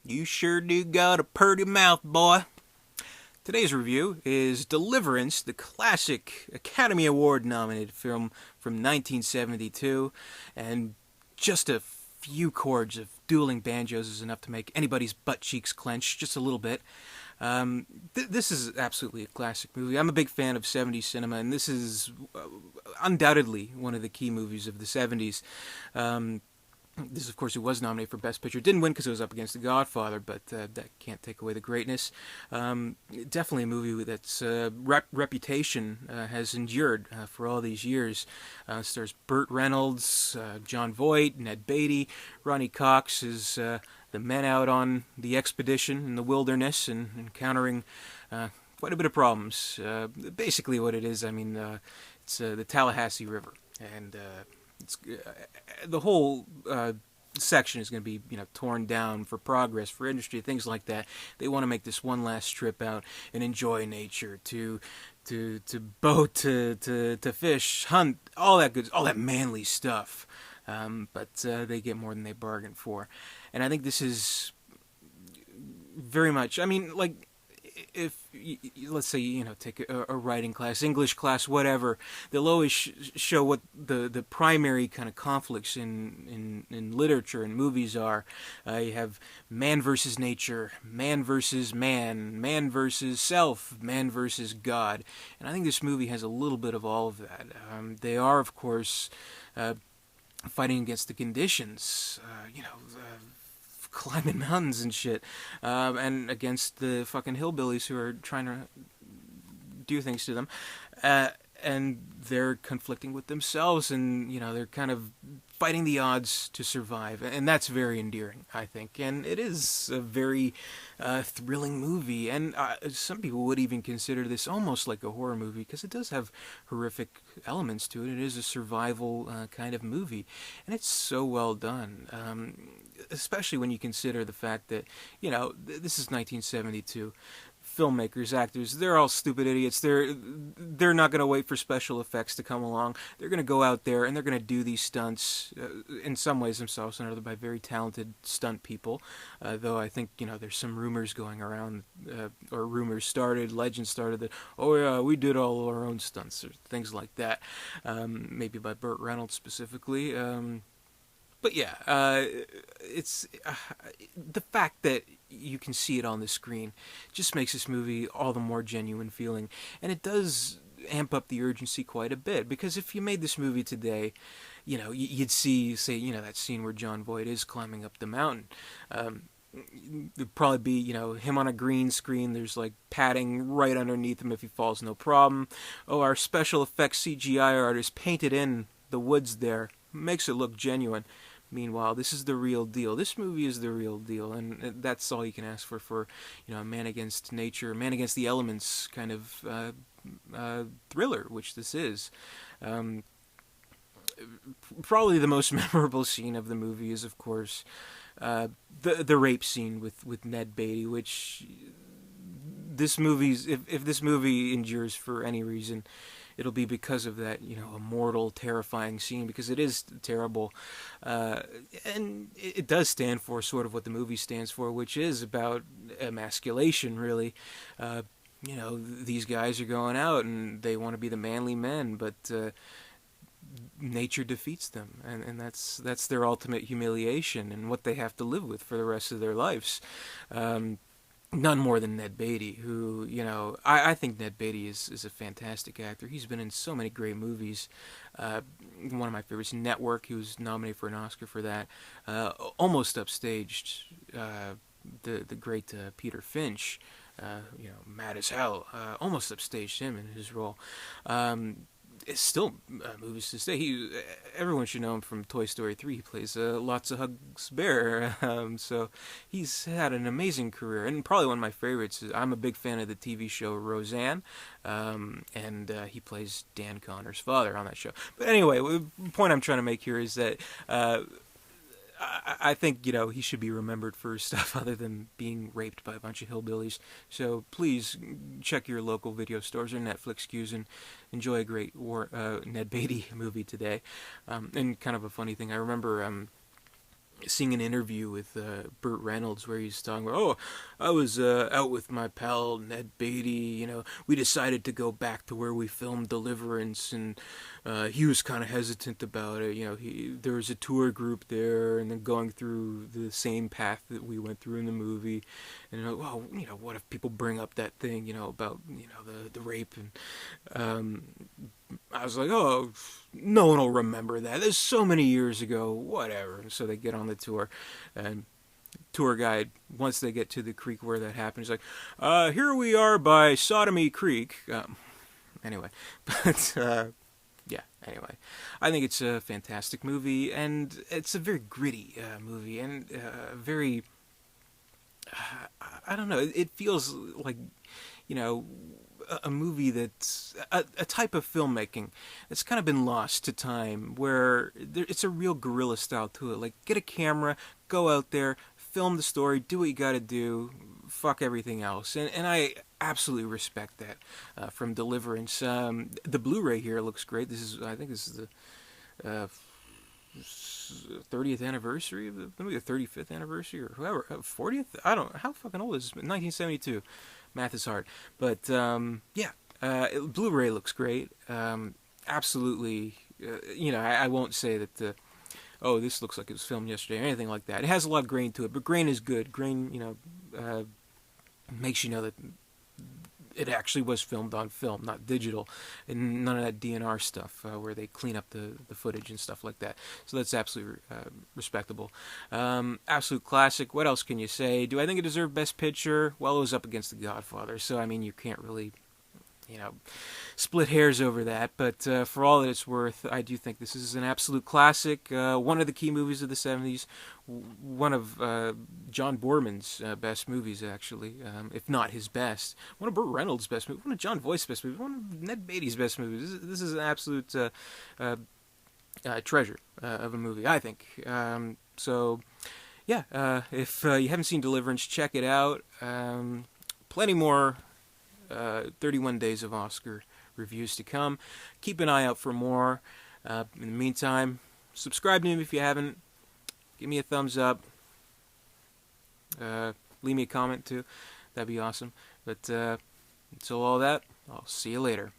You sure do got a purty mouth, boy. Today's review is Deliverance, the classic Academy Award nominated film from 1972, and just a few chords of dueling banjos is enough to make anybody's butt cheeks clench just a little bit. This is absolutely a classic movie. I'm a big fan of 70s cinema, and this is undoubtedly one of the key movies of the 70s. This, of course, it was nominated for Best Picture. It didn't win because it was up against The Godfather, but that can't take away the greatness. Definitely a movie that's reputation has endured for all these years. Stars Burt Reynolds, John Voight, Ned Beatty, Ronnie Cox is the men out on the expedition in the wilderness and encountering quite a bit of problems. Basically what it is, it's the Tallahassee River, and it's the whole section is going to be torn down for progress, for industry, things like that. They want to make this one last trip out and enjoy nature, to boat, to fish, hunt, all that manly stuff. But they get more than they bargained for, and I think this is very much. If let's say take a writing class, English class, whatever, they'll always show what the primary kind of conflicts in literature and movies are. You have man versus nature, man versus man, man versus self, man versus God, and I think this movie has a little bit of all of that. They are, of course, fighting against the conditions. Climbing mountains and shit, and against the fucking hillbillies who are trying to do things to them, and they're conflicting with themselves, and they're kind of fighting the odds to survive, and that's very endearing, I think, and it is a very thrilling movie, and some people would even consider this almost like a horror movie, because it does have horrific elements to it. It is a survival kind of movie, and it's so well done, especially when you consider the fact that, this is 1972. Filmmakers, actors, they're all stupid idiots. They're not going to wait for special effects to come along. They're going to go out there and they're going to do these stunts, in some ways themselves, and other by very talented stunt people. Though I think, there's some rumors going around, or legends started that, oh yeah, we did all our own stunts, or things like that. Maybe by Burt Reynolds specifically. But yeah, it's the fact that you can see it on the screen just makes this movie all the more genuine feeling, and it does amp up the urgency quite a bit, because if you made this movie today, you'd see, say, that scene where John Voight is climbing up the mountain. There'd probably be, him on a green screen. There's like padding right underneath him if he falls, no problem. Oh, our special effects CGI artist painted in the woods there, makes it look genuine. Meanwhile, this is the real deal. This movie is the real deal, and that's all you can ask for a man against nature, a man against the elements kind of thriller, which this is. Probably the most memorable scene of the movie is, of course, the rape scene with Ned Beatty, which this movie's if this movie endures for any reason, it'll be because of that, immortal, terrifying scene, because it is terrible. And it does stand for sort of what the movie stands for, which is about emasculation, really. These guys are going out and they want to be the manly men, but nature defeats them, and that's their ultimate humiliation and what they have to live with for the rest of their lives. None more than Ned Beatty, who, I think Ned Beatty is a fantastic actor. He's been in so many great movies. One of my favorites, Network. He was nominated for an Oscar for that. Almost upstaged the great Peter Finch. Mad as hell. Almost upstaged him in his role. It's still movies to stay. Everyone should know him from Toy Story 3. He plays Lots of Hugs Bear. So he's had an amazing career, and probably one of my favorites. I'm a big fan of the TV show Roseanne, and he plays Dan Connor's father on that show. But anyway, the point I'm trying to make here is that I think, he should be remembered for stuff other than being raped by a bunch of hillbillies. So please check your local video stores or Netflix queues and enjoy a great Ned Beatty movie today. And kind of a funny thing, I remember seeing an interview with Burt Reynolds where he's talking about, oh, I was out with my pal Ned Beatty. We decided to go back to where we filmed Deliverance, and he was kind of hesitant about it. There was a tour group there, and then going through the same path that we went through in the movie. And well, what if people bring up that thing, about the rape, and I was like, oh, no one will remember that. There's so many years ago, whatever. And so they get on the tour, and tour guide, once they get to the creek where that happens, like, here we are by Sodomy Creek. Anyway, but yeah. Anyway, I think it's a fantastic movie, and it's a very gritty movie, and very. I don't know. It feels like, a movie that's a type of filmmaking that's kind of been lost to time, where it's a real guerrilla style to it. Like, get a camera, go out there, film the story, do what you got to do, fuck everything else, and I absolutely respect that from Deliverance. The Blu-ray here looks great. I think this is the 30th anniversary of maybe the 35th anniversary, or whoever, 40th. I don't. How fucking old is this? 1972. Math is hard, but yeah. Blu-ray looks great. Absolutely. I won't say that. Oh, this looks like it was filmed yesterday or anything like that. It has a lot of grain to it, but grain is good. Grain, makes you know that it actually was filmed on film, not digital, and none of that DNR stuff where they clean up the footage and stuff like that. So that's absolutely respectable. Absolute classic. What else can you say? Do I think it deserved Best Picture? Well, it was up against The Godfather, so I mean, you can't really, split hairs over that. But for all that it's worth, I do think this is an absolute classic. One of the key movies of the 70s. One of John Boorman's best movies, actually, if not his best. One of Burt Reynolds' best movies. One of John Voight's best movies. One of Ned Beatty's best movies. This is an absolute treasure of a movie, I think. So, yeah, if you haven't seen Deliverance, check it out. Plenty more 31 Days of Oscar reviews to come. Keep an eye out for more. In the meantime, subscribe to me if you haven't. Give me a thumbs up. Leave me a comment too. That'd be awesome. But until all that, I'll see you later.